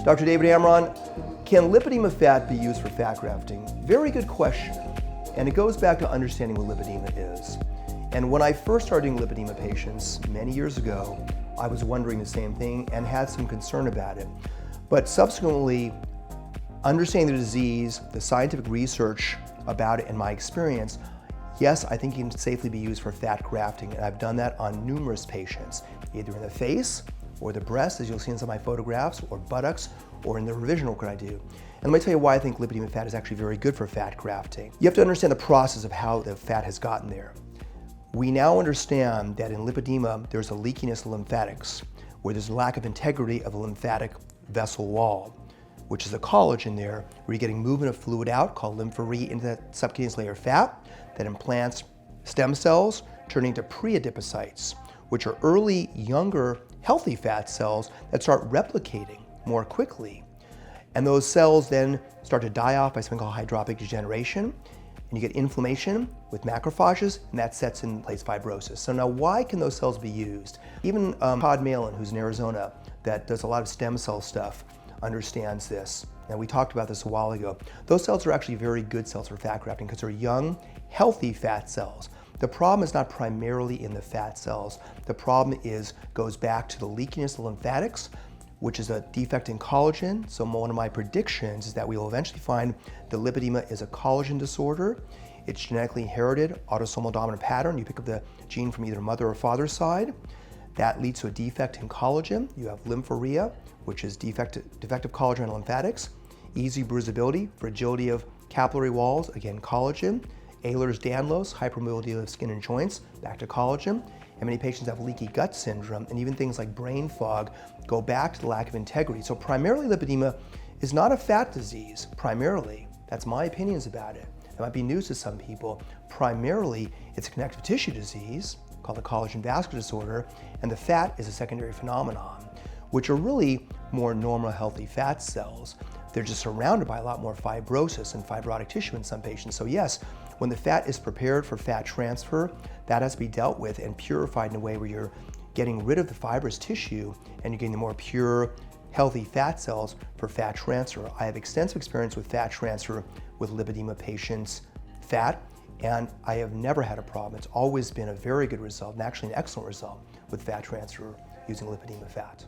Dr. David Amron, can lipedema fat be used for fat grafting? Very good question. And it goes back to understanding what lipedema is. And when I first started doing lipedema patients many years ago, I was wondering the same thing and had some concern about it. But subsequently, understanding the disease, the scientific research about it, and my experience, yes, I think it can safely be used for fat grafting, and I've done that on numerous patients, either in the face or the breast, as you'll see in some of my photographs, or buttocks, or in the revision work that I do. And let me tell you why I think lipedema fat is actually very good for fat grafting. You have to understand the process of how the fat has gotten there. We now understand that in lipedema, there's a leakiness of lymphatics, where there's a lack of integrity of the lymphatic vessel wall, which is a collagen there, where you're getting movement of fluid out, called lymphuria, into that subcutaneous layer of fat, that implants stem cells, turning to pre-adipocytes, which are early, younger, healthy fat cells that start replicating more quickly. And those cells then start to die off by something called hydrophic degeneration, and you get inflammation with macrophages, and that sets in place fibrosis. So now why can those cells be used? Even Todd Malin, who's in Arizona, that does a lot of stem cell stuff, understands this. And we talked about this a while ago. Those cells are actually very good cells for fat grafting because they're young, healthy fat cells. The problem is not primarily in the fat cells. The problem goes back to the leakiness of lymphatics, which is a defect in collagen. So one of my predictions is that we will eventually find the lipedema is a collagen disorder. It's genetically inherited, autosomal dominant pattern. You pick up the gene from either mother or father's side. That leads to a defect in collagen. You have lymphuria, which is defective collagen and lymphatics. Easy bruisability, fragility of capillary walls, again, collagen. Ehlers-Danlos, hypermobility of skin and joints, back to collagen. And many patients have leaky gut syndrome, and even things like brain fog go back to the lack of integrity. So primarily lipedema is not a fat disease, primarily. That's my opinions about it. It might be news to some people. Primarily, it's a connective tissue disease called the collagen vascular disorder, and the fat is a secondary phenomenon, which are really more normal, healthy fat cells. They're just surrounded by a lot more fibrosis and fibrotic tissue in some patients. So yes, when the fat is prepared for fat transfer, that has to be dealt with and purified in a way where you're getting rid of the fibrous tissue and you're getting the more pure, healthy fat cells for fat transfer. I have extensive experience with fat transfer with lipedema patients' fat, and I have never had a problem. It's always been a very good result, and actually an excellent result with fat transfer using lipedema fat.